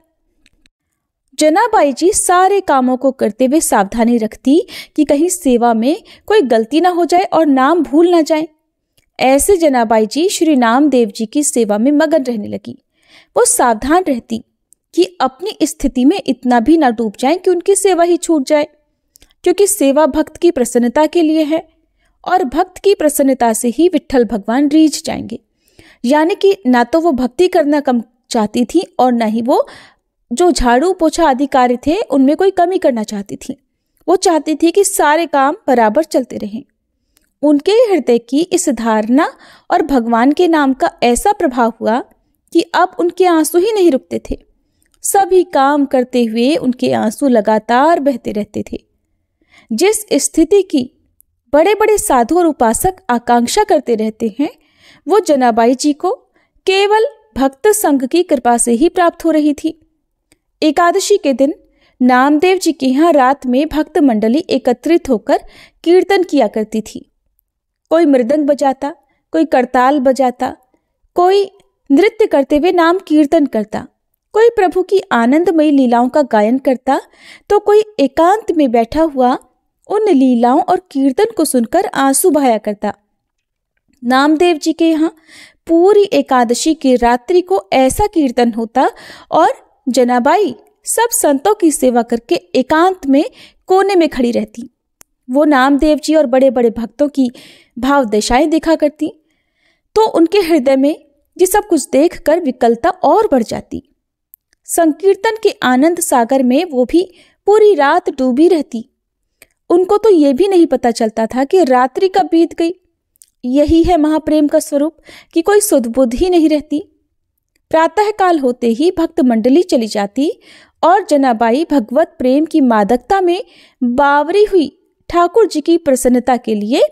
जनाबाई जी सारे कामों को करते हुए सावधानी रखती कि कहीं सेवा में कोई गलती ना हो जाए और नाम भूल ना जाए। ऐसे जनाबाई जी श्री नामदेव जी की सेवा में मगन रहने लगी। वो सावधान रहती कि अपनी स्थिति में इतना भी ना डूब जाएं कि उनकी सेवा ही छूट जाए, क्योंकि सेवा भक्त की प्रसन्नता के लिए है और भक्त की प्रसन्नता से ही विट्ठल भगवान रीझ जाएंगे। यानी कि ना तो वो भक्ति करना कम चाहती थी और ना ही वो जो झाड़ू पोछा आदि कार्य थे उनमें कोई कमी करना चाहती थी। वो चाहती थी कि सारे काम बराबर चलते रहें। उनके हृदय की इस धारणा और भगवान के नाम का ऐसा प्रभाव हुआ कि अब उनके आंसू ही नहीं रुकते थे। सभी काम करते हुए उनके आंसू लगातार बहते रहते थे। जिस स्थिति की बड़े बड़े साधु और उपासक आकांक्षा करते रहते हैं, वो जनाबाई जी को केवल भक्त संघ की कृपा से ही प्राप्त हो रही थी। एकादशी के दिन नामदेव जी के यहाँ रात में भक्त मंडली एकत्रित होकर कीर्तन किया करती थी। कोई मृदंग बजाता, कोई करताल बजाता, कोई नृत्य करते हुए नाम कीर्तन करता, कोई प्रभु की आनंदमयी लीलाओं का गायन करता, तो कोई एकांत में बैठा हुआ उन लीलाओं और कीर्तन को सुनकर आंसू बहाया करता। नामदेव जी के यहाँ पूरी एकादशी की रात्रि को ऐसा कीर्तन होता और जनाबाई सब संतों की सेवा करके एकांत में कोने में खड़ी रहती। वो नामदेव जी और बड़े बड़े भक्तों की भाव दशाएं देखा करती, तो उनके हृदय में ये सब कुछ देखकर विकलता और बढ़ जाती। संकीर्तन के आनंद सागर में वो भी पूरी रात डूबी रहती। उनको तो ये भी नहीं पता चलता था कि रात्रि कब बीत गई। यही है महाप्रेम का स्वरूप कि कोई सुध-बुध ही नहीं रहती। प्रातः काल होते ही भक्त मंडली चली जाती और जनाबाई भगवत प्रेम की मादकता में बावरी हुई ठाकुर जी की प्रसन्नता के लिए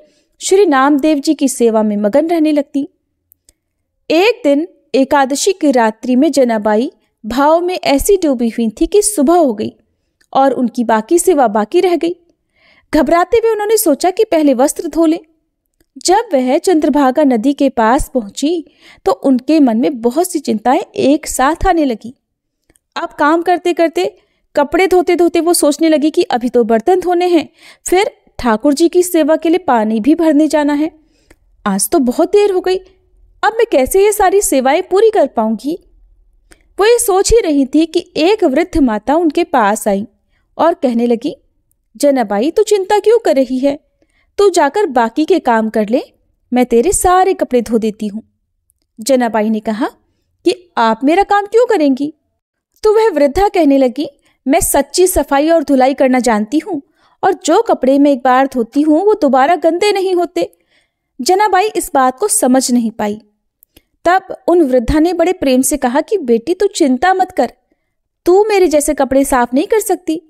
श्री नामदेव जी की सेवा में मगन रहने लगती। एक दिन एकादशी की रात्रि में जनाबाई भाव में ऐसी डूबी हुई थी कि सुबह हो गई और उनकी बाकी सेवा बाकी रह गई। घबराते हुए उन्होंने सोचा कि पहले वस्त्र धो लें। जब वह चंद्रभागा नदी के पास पहुंची तो उनके मन में बहुत सी चिंताएं एक साथ आने लगी। अब काम करते करते, कपड़े धोते धोते वो सोचने लगी कि अभी तो बर्तन धोने हैं, फिर ठाकुर जी की सेवा के लिए पानी भी भरने जाना है। आज तो बहुत देर हो गई, अब मैं कैसे ये सारी सेवाएं पूरी कर पाऊंगी। वो ये सोच ही रही थी कि एक वृद्ध माता उनके पास आई और कहने लगी, जनाबाई तू चिंता क्यों कर रही है, तू जाकर बाकी के काम कर ले, मैं तेरे सारे कपड़े धो देती हूँ। जनाबाई ने कहा कि आप मेरा काम क्यों करेंगी। तो वह वृद्धा कहने लगी, मैं सच्ची सफाई और धुलाई करना जानती हूँ और जो कपड़े मैं एक बार धोती हूँ वो दोबारा गंदे नहीं होते। जनाबाई इस बात को समझ नहीं पाई। तब उन वृद्धा ने बड़े प्रेम से कहा कि बेटी तू चिंता मत कर, तू मेरे जैसे कपड़े साफ नहीं कर सकती।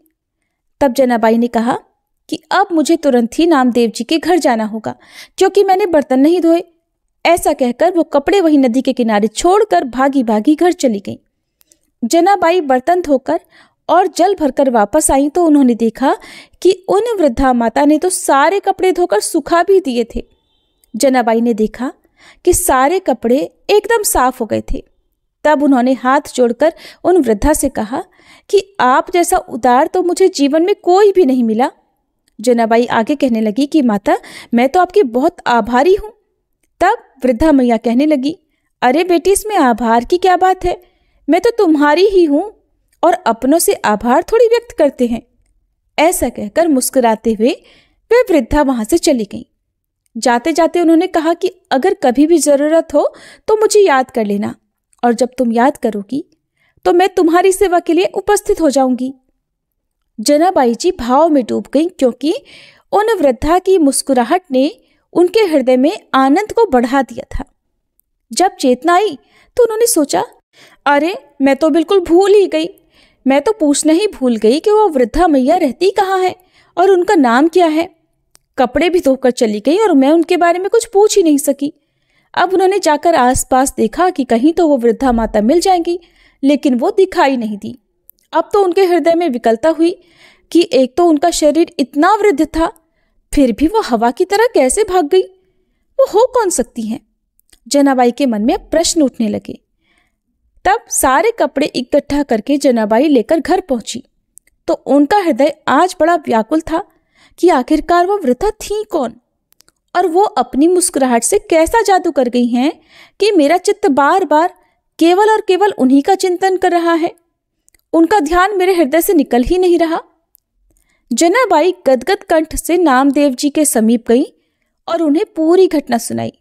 तब जनाबाई ने कहा कि अब मुझे तुरंत ही नामदेव जी के घर जाना होगा क्योंकि मैंने बर्तन नहीं धोए। ऐसा कहकर वो कपड़े वहीं नदी के किनारे छोड़कर भागी भागी घर चली गई। जनाबाई बर्तन धोकर और जल भरकर वापस आई तो उन्होंने देखा कि उन वृद्धा माता ने तो सारे कपड़े धोकर सुखा भी दिए थे। जनाबाई ने देखा कि सारे कपड़े एकदम साफ हो गए थे। तब उन्होंने हाथ जोड़कर उन वृद्धा से कहा कि आप जैसा उदार तो मुझे जीवन में कोई भी नहीं मिला। जनाबाई आगे कहने लगी कि माता मैं तो आपकी बहुत आभारी हूँ। तब वृद्धा मैया कहने लगी, अरे बेटी इसमें आभार की क्या बात है, मैं तो तुम्हारी ही हूँ और अपनों से आभार थोड़ी व्यक्त करते हैं। ऐसा कहकर मुस्कुराते हुए वे वृद्धा वहां से चली गई। जाते जाते उन्होंने कहा कि अगर कभी भी जरूरत हो तो मुझे याद कर लेना और जब तुम याद करोगी तो मैं तुम्हारी सेवा के लिए उपस्थित हो जाऊंगी। जनाबाई जी भाव में डूब गईं क्योंकि उन वृद्धा की मुस्कुराहट ने उनके हृदय में आनंद को बढ़ा दिया था। जब चेतना आई तो उन्होंने सोचा, अरे मैं तो बिल्कुल भूल ही गई, मैं तो पूछना ही भूल गई कि वो वृद्धा मैया रहती कहाँ है और उनका नाम क्या है। कपड़े भी धोकर चली गई और मैं उनके बारे में कुछ पूछ ही नहीं सकी। अब उन्होंने जाकर आसपास देखा कि कहीं तो वो वृद्धा माता मिल जाएंगी, लेकिन वो दिखाई नहीं दी। अब तो उनके हृदय में विकलता हुई कि एक तो उनका शरीर इतना वृद्ध था, फिर भी वो हवा की तरह कैसे भाग गई? वो हो कौन सकती हैं? जनाबाई के मन में प्रश्न उठने लगे। तब सारे कपड़े इकट्ठा करके जनाबाई लेकर घर पहुंची तो उनका हृदय आज बड़ा व्याकुल था कि आखिरकार वो वृथा थी कौन, और वो अपनी मुस्कुराहट से कैसा जादू कर गई हैं कि मेरा चित्त बार बार केवल और केवल उन्हीं का चिंतन कर रहा है। उनका ध्यान मेरे हृदय से निकल ही नहीं रहा। जनाबाई गदगद कंठ से नामदेव जी के समीप गई और उन्हें पूरी घटना सुनाई।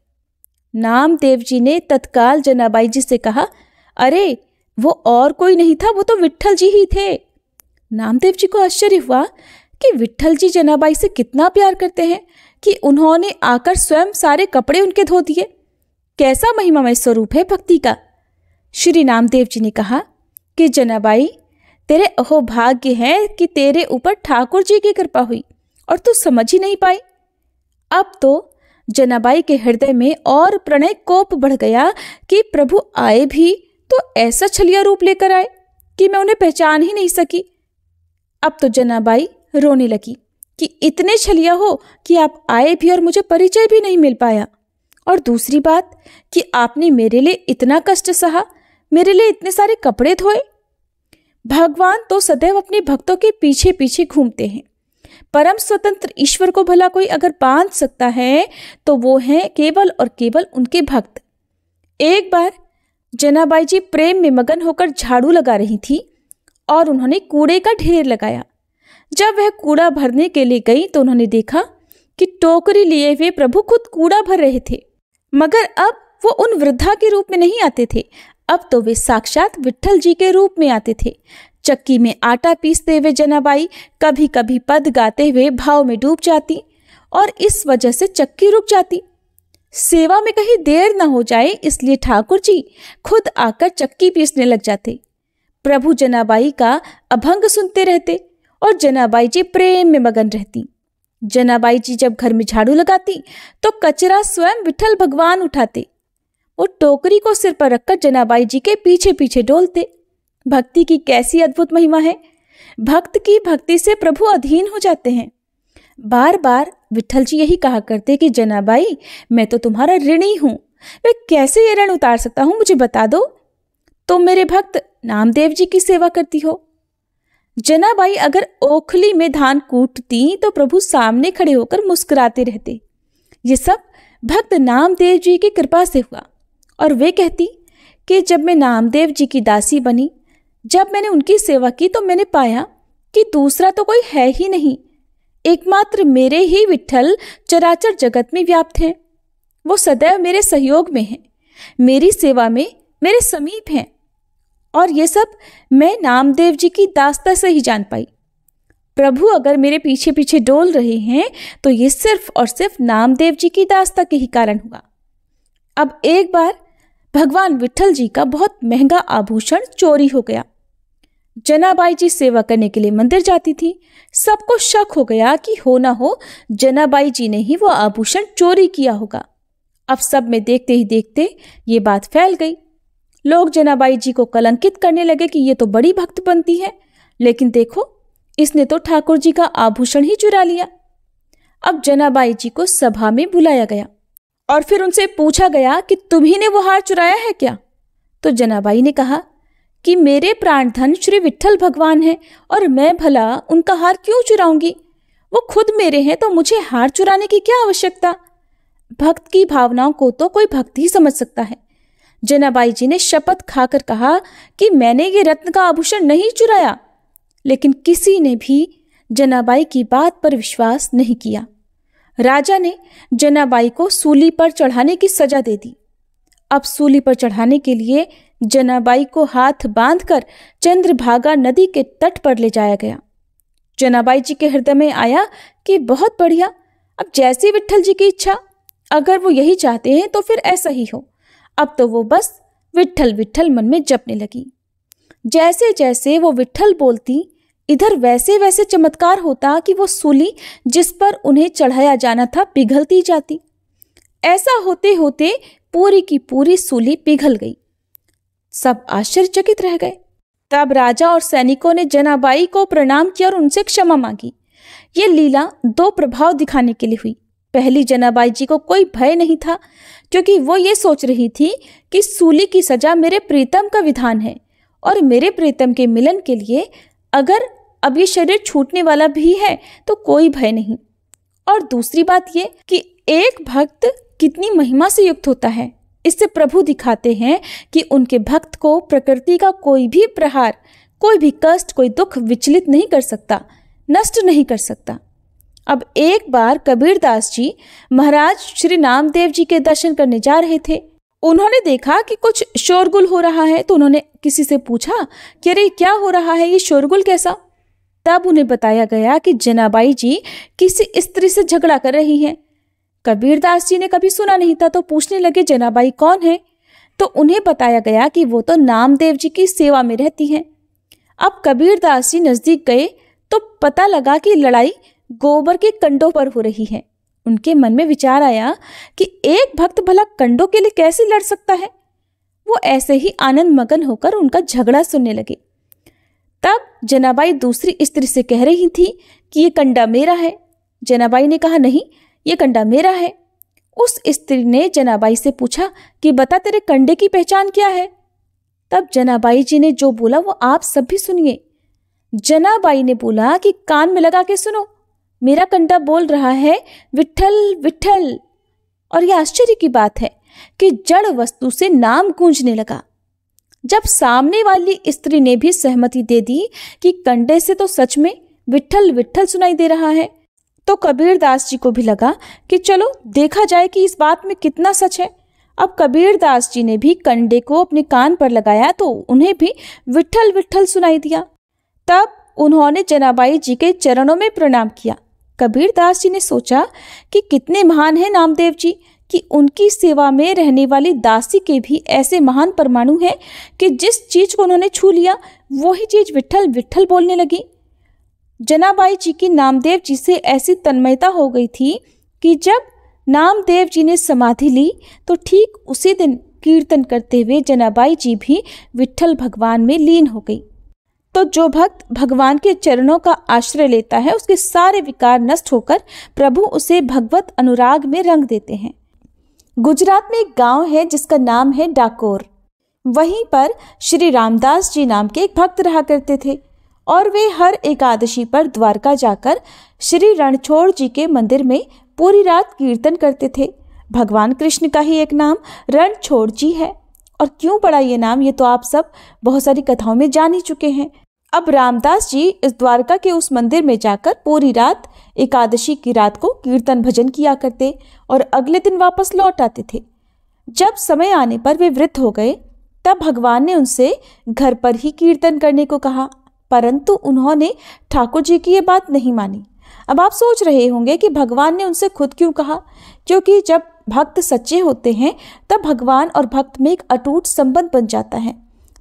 नामदेव जी ने तत्काल जनाबाई जी से कहा, अरे वो और कोई नहीं था, वो तो विट्ठल जी ही थे। नामदेव जी को आश्चर्य हुआ कि विट्ठल जी जनाबाई से कितना प्यार करते हैं कि उन्होंने आकर स्वयं सारे कपड़े उनके धो दिए। कैसा महिमामय स्वरूप है भक्ति का। श्री नामदेव जी ने कहा कि जनाबाई, तेरे अहोभाग्य है कि तेरे ऊपर ठाकुर जी की कृपा हुई और तू समझ ही नहीं पाई। अब तो जनाबाई के हृदय में और प्रणय कोप बढ़ गया कि प्रभु आए भी तो ऐसा छलिया रूप लेकर आए कि मैं उन्हें पहचान ही नहीं सकी। अब तो जनाबाई रोने लगी कि इतने छलिया हो कि आप आए भी और मुझे परिचय भी नहीं मिल पाया, और दूसरी बात कि आपने मेरे लिए इतना कष्ट सहा, मेरे लिए इतने सारे कपड़े धोए। भगवान तो सदैव अपने भक्तों के पीछे पीछे घूमते हैं। परम स्वतंत्र ईश्वर को भला कोई अगर बांध सकता है तो वो हैं केवल और केवल उनके भक्त। एक बार जनाबाई जी प्रेम में मगन होकर झाड़ू लगा रही थी और उन्होंने कूड़े का ढेर लगाया। जब वह कूड़ा भरने के लिए गई तो उन्होंने देखा कि टोकरी लिए हुए प्रभु खुद कूड़ा भर रहे थे, मगर अब वो उन वृद्धा के रूप में नहीं आते थे, अब तो वे साक्षात विट्ठल जी के रूप में आते थे। चक्की में आटा पीसते हुए जनाबाई कभी कभी पद गाते हुए भाव में डूब जाती और इस वजह से चक्की रुक जाती। सेवा में कहीं देर न हो जाए इसलिए ठाकुर जी खुद आकर चक्की पीसने लग जाते। प्रभु जनाबाई का अभंग सुनते रहते और जनाबाई जी प्रेम में मगन रहती। जनाबाई जी जब घर में झाड़ू लगाती तो कचरा स्वयं विट्ठल भगवान उठाते। वो टोकरी को सिर पर रखकर जनाबाई जी के पीछे पीछे डोलते। भक्ति की कैसी अद्भुत महिमा है। भक्त की भक्ति से प्रभु अधीन हो जाते हैं। बार बार विट्ठल जी यही कहा करते कि जनाबाई, मैं तो तुम्हारा ऋणी हूं, मैं कैसे ये ऋण उतार सकता हूं, मुझे बता दो। तुम मेरे भक्त नामदेव जी की सेवा करती हो। जनाबाई अगर ओखली में धान कूटती तो प्रभु सामने खड़े होकर मुस्कुराते रहते। ये सब भक्त नामदेव जी की कृपा से हुआ। और वे कहती कि जब मैं नामदेव जी की दासी बनी, जब मैंने उनकी सेवा की तो मैंने पाया कि दूसरा तो कोई है ही नहीं, एकमात्र मेरे ही विट्ठल चराचर जगत में व्याप्त हैं। वो सदैव मेरे सहयोग में हैं, मेरी सेवा में मेरे समीप हैं, और ये सब मैं नामदेव जी की दास्ता से ही जान पाई। प्रभु अगर मेरे पीछे पीछे डोल रहे हैं तो ये सिर्फ और सिर्फ नामदेव जी की दास्ता के ही कारण हुआ। अब एक बार भगवान विट्ठल जी का बहुत महंगा आभूषण चोरी हो गया। जनाबाई जी सेवा करने के लिए मंदिर जाती थी। सबको शक हो गया कि हो ना हो जनाबाई जी ने ही वो आभूषण चोरी किया होगा। अब सब में देखते ही देखते ये बात फैल गई। लोग जनाबाई जी को कलंकित करने लगे कि ये तो बड़ी भक्त बनती है, लेकिन देखो इसने तो ठाकुर जी का आभूषण ही चुरा लिया। अब जनाबाई जी को सभा में बुलाया गया और फिर उनसे पूछा गया कि तुम्ही ने वो हार चुराया है क्या? तो जनाबाई ने कहा कि मेरे प्राणधन श्री विट्ठल भगवान हैं और मैं भला उनका हार क्यों चुराऊंगी? वो खुद मेरे हैं तो मुझे हार चुराने की क्या आवश्यकता? भक्त की भावनाओं को तो कोई भक्त ही समझ सकता है। जनाबाई जी ने शपथ खाकर कहा कि मैंने ये रत्न का आभूषण नहीं चुराया, लेकिन किसी ने भी जनाबाई की बात पर विश्वास नहीं किया। राजा ने जनाबाई को सूली पर चढ़ाने की सजा दे दी। अब सूली पर चढ़ाने के लिए जनाबाई को हाथ बांधकर चंद्रभागा नदी के तट पर ले जाया गया। जनाबाई जी के हृदय में आया कि बहुत बढ़िया, अब जैसी विट्ठल जी की इच्छा, अगर वो यही चाहते हैं तो फिर ऐसा ही हो। अब तो वो बस विट्ठल विट्ठल मन में जपने लगी। जैसे जैसे वो विट्ठल बोलती, इधर वैसे वैसे चमत्कार होता कि वो सूली जिस पर उन्हें चढ़ाया जाना था पिघलती जाती। ऐसा होते होते पूरी की पूरी सूली पिघल गई। सब आश्चर्यचकित रह गए। तब राजा और सैनिकों ने जनाबाई को प्रणाम किया और उनसे क्षमा मांगी। ये लीला दो प्रभाव दिखाने के लिए हुई। पहली, जनाबाई जी को कोई भय नहीं था, क्योंकि वो ये सोच रही थी कि सूली की सजा मेरे प्रीतम का विधान है और मेरे प्रीतम के मिलन के लिए अगर अब ये शरीर छूटने वाला भी है तो कोई भय नहीं। और दूसरी बात ये कि एक भक्त कितनी महिमा से युक्त होता है, इससे प्रभु दिखाते हैं कि उनके भक्त को प्रकृति का कोई भी प्रहार, कोई भी कष्ट, कोई दुख विचलित नहीं कर सकता, नष्ट नहीं कर सकता। अब एक बार कबीरदास जी महाराज श्री नामदेव जी के दर्शन करने जा रहे थे। उन्होंने देखा कि कुछ शोरगुल हो रहा है, तो उन्होंने किसी से पूछा कि अरे क्या हो रहा है, ये शोरगुल कैसा? तब उन्हें बताया गया कि जनाबाई जी किसी स्त्री से झगड़ा कर रही हैं। कबीरदास जी ने कभी सुना नहीं था, तो पूछने लगे जनाबाई कौन है? तो उन्हें बताया गया कि वो तो नामदेव जी की सेवा में रहती हैं। अब कबीरदास जी नजदीक गए तो पता लगा कि लड़ाई गोबर के कंडों पर हो रही है। उनके मन में विचार आया कि एक भक्त भला कंडों के लिए कैसे लड़ सकता है। वो ऐसे ही आनंद मगन होकर उनका झगड़ा सुनने लगे। तब जनाबाई दूसरी स्त्री से कह रही थी कि ये कंडा मेरा है। जनाबाई ने कहा नहीं, ये कंडा मेरा है। उस स्त्री ने जनाबाई से पूछा कि बता तेरे कंडे की पहचान क्या है? तब जनाबाई जी ने जो बोला वो आप सब भी सुनिए। जनाबाई ने बोला कि कान में लगा के सुनो, मेरा कंडा बोल रहा है विठल विठल। और यह आश्चर्य की बात है कि जड़ वस्तु से नाम गूंजने लगा। जब सामने वाली स्त्री ने भी सहमति दे दी कि कंडे से तो सच में विठल विठल सुनाई दे रहा है, तो कबीरदास जी को भी लगा कि चलो देखा जाए कि इस बात में कितना सच है। अब कबीरदास जी ने भी कंडे को अपने कान पर लगाया तो उन्हें भी विठल विठल सुनाई दिया। तब उन्होंने जनाबाई जी के चरणों में प्रणाम किया। कबीरदास जी ने सोचा कि कितने महान हैं नामदेव जी कि उनकी सेवा में रहने वाली दासी के भी ऐसे महान परमाणु हैं कि जिस चीज को उन्होंने छू लिया वही चीज विठल विठल बोलने लगी। जनाबाई जी की नामदेव जी से ऐसी तन्मयता हो गई थी कि जब नामदेव जी ने समाधि ली तो ठीक उसी दिन कीर्तन करते हुए जनाबाई जी भी विठल भगवान में लीन हो गई। तो जो भक्त भगवान के चरणों का आश्रय लेता है उसके सारे विकार नष्ट होकर प्रभु उसे भगवत अनुराग में रंग देते हैं। गुजरात में एक गांव है जिसका नाम है डाकोर। वहीं पर श्री रामदास जी नाम के एक भक्त रहा करते थे और वे हर एकादशी पर द्वारका जाकर श्री रणछोड़ जी के मंदिर में पूरी रात कीर्तन करते थे। भगवान कृष्ण का ही एक नाम रणछोड़ जी है। और क्यों पड़ा ये नाम, ये तो आप सब बहुत सारी कथाओं में जान ही चुके हैं। अब रामदास जी इस द्वारका के उस मंदिर में जाकर पूरी रात एकादशी की रात को कीर्तन भजन किया करते और अगले दिन वापस लौट आते थे। जब समय आने पर वे वृद्ध हो गए तब भगवान ने उनसे घर पर ही कीर्तन करने को कहा, परंतु उन्होंने ठाकुर जी की ये बात नहीं मानी। अब आप सोच रहे होंगे कि भगवान ने उनसे खुद क्यों कहा, क्योंकि जब भक्त सच्चे होते हैं तब भगवान और भक्त में एक अटूट संबंध बन जाता है।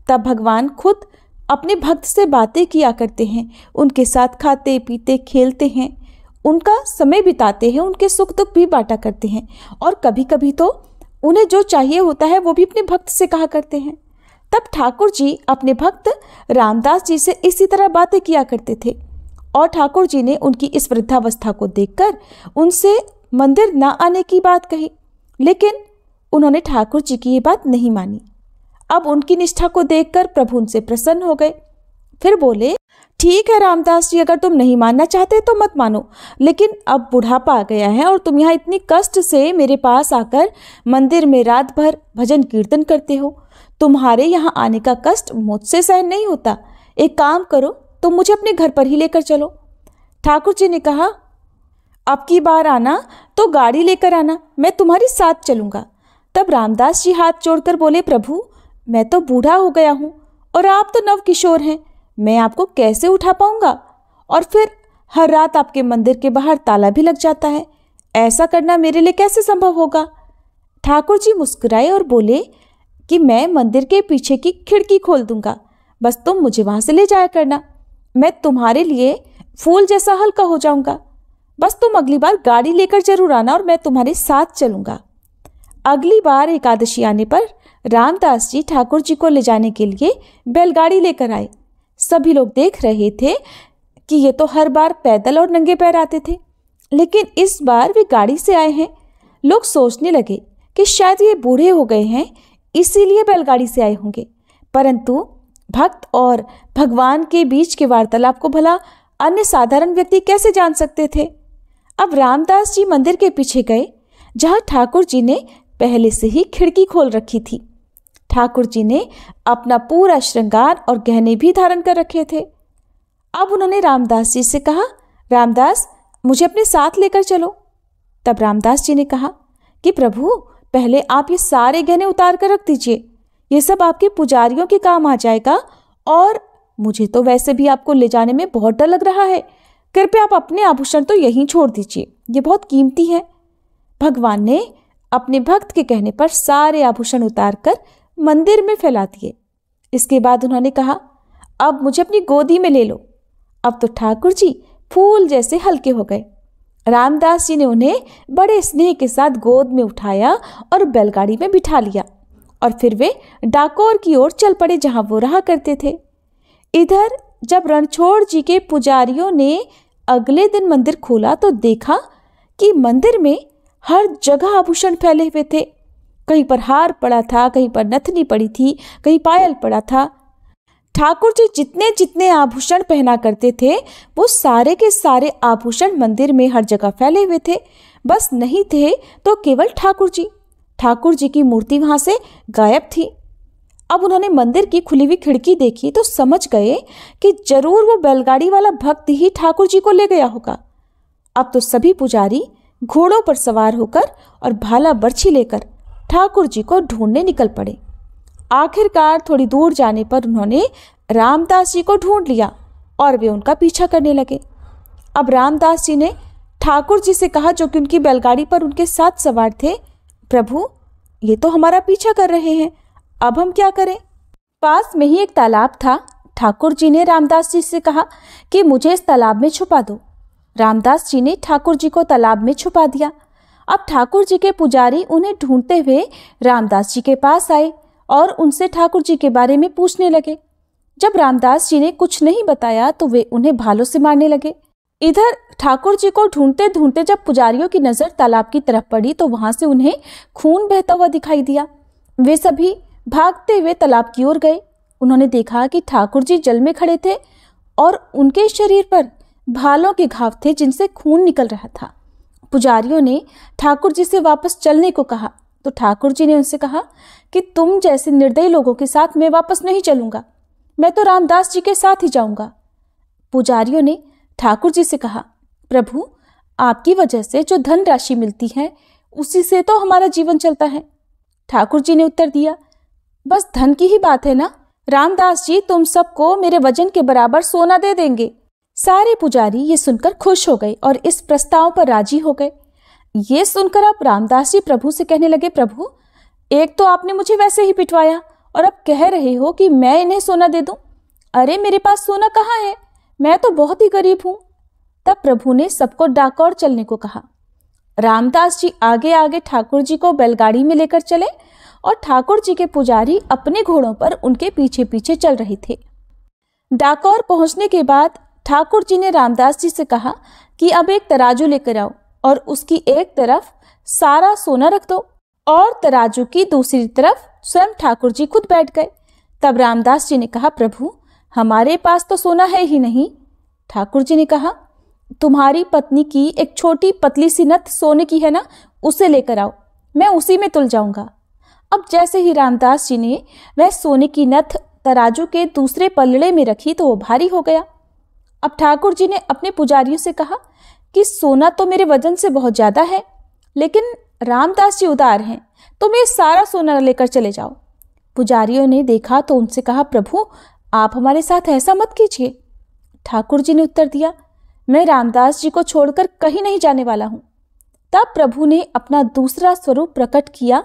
तब भगवान खुद अपने भक्त से बातें किया करते हैं, उनके साथ खाते पीते खेलते हैं, उनका समय बिताते हैं, उनके सुख दुख भी बांटा करते हैं और कभी कभी तो उन्हें जो चाहिए होता है वो भी अपने भक्त से कहा करते हैं। तब ठाकुर जी अपने भक्त रामदास जी से इसी तरह बातें किया करते थे और ठाकुर जी ने उनकी इस वृद्धावस्था को देखकर उनसे मंदिर न आने की बात कही, लेकिन उन्होंने ठाकुर जी की ये बात नहीं मानी। अब उनकी निष्ठा को देखकर प्रभु उनसे प्रसन्न हो गए। फिर बोले, ठीक है रामदास जी, अगर तुम नहीं मानना चाहते तो मत मानो, लेकिन अब बुढ़ापा आ गया है और तुम यहाँ इतनी कष्ट से मेरे पास आकर मंदिर में रात भर भजन कीर्तन करते हो, तुम्हारे यहाँ आने का कष्ट मुझसे सहन नहीं होता। एक काम करो, तुम मुझे अपने घर पर ही लेकर चलो। ठाकुर जी ने कहा, अब की बार आना तो गाड़ी लेकर आना, मैं तुम्हारे साथ चलूंगा। तब रामदास जी हाथ जोड़कर बोले, प्रभु मैं तो बूढ़ा हो गया हूँ और आप तो नव किशोर हैं, मैं आपको कैसे उठा पाऊंगा? और फिर हर रात आपके मंदिर के बाहर ताला भी लग जाता है, ऐसा करना मेरे लिए कैसे संभव होगा? ठाकुर जी मुस्कुराए और बोले कि मैं मंदिर के पीछे की खिड़की खोल दूंगा, बस तुम मुझे वहां से ले जाया करना, मैं तुम्हारे लिए फूल जैसा हल्का हो जाऊंगा। बस तुम अगली बार गाड़ी लेकर जरूर आना और मैं तुम्हारे साथ चलूंगा। अगली बार एकादशी आने पर रामदास जी ठाकुर जी को ले जाने के लिए बैलगाड़ी लेकर आए सभी लोग देख रहे थे कि ये तो हर बार पैदल और नंगे पैर आते थे, लेकिन इस बार वे गाड़ी से आए हैं। लोग सोचने लगे कि शायद ये बूढ़े हो गए हैं, इसीलिए बैलगाड़ी से आए होंगे। परंतु भक्त और भगवान के बीच के वार्तालाप को भला अन्य साधारण व्यक्ति कैसे जान सकते थे। अब रामदास जी मंदिर के पीछे गए, जहां ठाकुर जी ने पहले से ही खिड़की खोल रखी थी। ठाकुर जी ने अपना पूरा श्रृंगार और गहने भी धारण कर रखे थे। अब उन्होंने रामदास जी से कहा, रामदास, मुझे अपने साथ लेकर चलो। तब रामदास जी ने कहा कि प्रभु, पहले आप ये सारे गहने उतार कर रख दीजिए, ये सब आपके पुजारियों के काम आ जाएगा, और मुझे तो वैसे भी आपको ले जाने में बहुत डर लग रहा है। कृपया आप अपने आभूषण तो यहीं छोड़ दीजिए, ये बहुत कीमती है। भगवान ने अपने भक्त के कहने पर सारे आभूषण उतार कर मंदिर में फैला दिए। इसके बाद उन्होंने कहा, अब मुझे अपनी गोदी में ले लो। अब तो ठाकुर जी फूल जैसे हल्के हो गए। रामदास जी ने उन्हें बड़े स्नेह के साथ गोद में उठाया और बैलगाड़ी में बिठा लिया, और फिर वे डाकोर की ओर चल पड़े, जहां वो रहा करते थे। इधर जब रणछोड़ जी के पुजारियों ने अगले दिन मंदिर खोला तो देखा कि मंदिर में हर जगह आभूषण फैले हुए थे। कहीं पर हार पड़ा था, कहीं पर नथनी पड़ी थी, कहीं पायल पड़ा था। ठाकुर जी जितने जितने आभूषण पहना करते थे, वो सारे के सारे आभूषण मंदिर में हर जगह फैले हुए थे। बस नहीं थे तो केवल ठाकुर जी। ठाकुर जी की मूर्ति वहां से गायब थी। अब उन्होंने मंदिर की खुली हुई खिड़की देखी तो समझ गए कि जरूर वो बैलगाड़ी वाला भक्त ही ठाकुर जी को ले गया होगा। अब तो सभी पुजारी घोड़ों पर सवार होकर और भाला बर्छी लेकर ठाकुर जी को ढूंढने निकल पड़े। आखिरकार थोड़ी दूर जाने पर उन्होंने रामदास जी को ढूंढ लिया और वे उनका पीछा करने लगे। अब रामदास जी ने ठाकुर जी से कहा, जो कि उनकी बैलगाड़ी पर उनके साथ सवार थे, प्रभु, ये तो हमारा पीछा कर रहे हैं, अब हम क्या करें। पास में ही एक तालाब था। ठाकुर जी ने रामदास जी से कहा कि मुझे इस तालाब में छुपा दो। रामदास जी ने ठाकुर जी को तालाब में छुपा दिया। अब ठाकुर जी के पुजारी उन्हें ढूंढते हुए रामदास जी के पास आए और उनसे ठाकुर जी के बारे में पूछने लगे। जब रामदास जी ने कुछ नहीं बताया तो वे उन्हें भालों से मारने लगे। इधर ठाकुर जी को ढूंढते ढूंढते जब पुजारियों की नजर तालाब की तरफ पड़ी तो वहां से उन्हें खून बहता हुआ दिखाई दिया। वे सभी भागते हुए तालाब की ओर गए। उन्होंने देखा कि ठाकुर जी जल में खड़े थे और उनके शरीर पर भालों के घाव थे, जिनसे खून निकल रहा था। पुजारियों ने ठाकुर जी से वापस चलने को कहा तो ठाकुर जी ने उनसे कहा कि तुम जैसे निर्दयी लोगों के साथ मैं वापस नहीं चलूंगा, मैं तो रामदास जी के साथ ही जाऊंगा। पुजारियों ने ठाकुर जी से कहा, प्रभु, आपकी वजह से जो धन राशि मिलती है उसी से तो हमारा जीवन चलता है। ठाकुर जी ने उत्तर दिया, बस धन की ही बात है ना, रामदास जी तुम सबको मेरे वजन के बराबर सोना दे देंगे। सारे पुजारी ये सुनकर खुश हो गए और इस प्रस्ताव पर राजी हो गए। ये सुनकर अब रामदास जी प्रभु से कहने लगे, प्रभु, एक तो आपने मुझे वैसे ही पिटवाया और अब कह रहे हो कि मैं इन्हें सोना दे दूं। अरे मेरे पास सोना कहाँ है, मैं तो बहुत ही गरीब हूं। तब प्रभु ने सबको डाकोर चलने को कहा। रामदास जी आगे आगे ठाकुर जी को बैलगाड़ी में लेकर चले और ठाकुर जी के पुजारी अपने घोड़ों पर उनके पीछे पीछे चल रहे थे। डाकोर पहुंचने के बाद ठाकुर जी ने रामदास जी से कहा कि अब एक तराजू लेकर आओ और उसकी एक तरफ सारा सोना रख दो और तराजू की दूसरी तरफ स्वयं ठाकुर जी खुद बैठ गए। तब रामदास जी ने कहा, प्रभु, हमारे पास तो सोना है ही नहीं। ठाकुर जी ने कहा, तुम्हारी पत्नी की एक छोटी पतली सी नथ सोने की है ना, उसे लेकर आओ, मैं उसी में तुल जाऊंगा। अब जैसे ही रामदास जी ने वह सोने की नथ तराजू के दूसरे पलड़े में रखी तो वो भारी हो गया। अब ठाकुर जी ने अपने पुजारियों से कहा कि सोना तो मेरे वजन से बहुत ज्यादा है, लेकिन रामदास जी उदार हैं, तुम ये सारा सोना लेकर चले जाओ। पुजारियों ने देखा तो उनसे कहा, प्रभु, आप हमारे साथ ऐसा मत कीजिए। ठाकुर जी ने उत्तर दिया, मैं रामदास जी को छोड़कर कहीं नहीं जाने वाला हूं। तब प्रभु ने अपना दूसरा स्वरूप प्रकट किया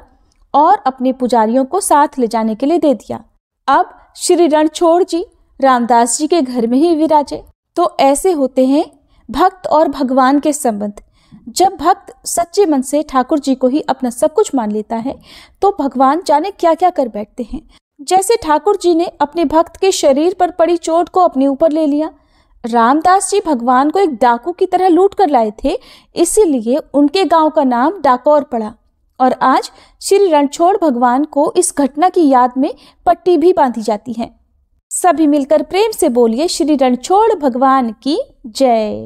और अपने पुजारियों को साथ ले जाने के लिए दे दिया। अब श्री रणछोड़ जी रामदास जी के घर में ही विराजे। तो ऐसे होते हैं भक्त और भगवान के संबंध। जब भक्त सच्चे मन से ठाकुर जी को ही अपना सब कुछ मान लेता है तो भगवान जाने क्या क्या कर बैठते हैं। जैसे ठाकुर जी ने अपने भक्त के शरीर पर पड़ी चोट को अपने ऊपर ले लिया। रामदास जी भगवान को एक डाकू की तरह लूट कर लाए थे, इसीलिए उनके गांव का नाम डाकौर पड़ा। और आज श्री रणछोड़ भगवान को इस घटना की याद में पट्टी भी बांधी जाती है। सभी मिलकर प्रेम से बोलिए, श्री रणछोड़ भगवान की जय।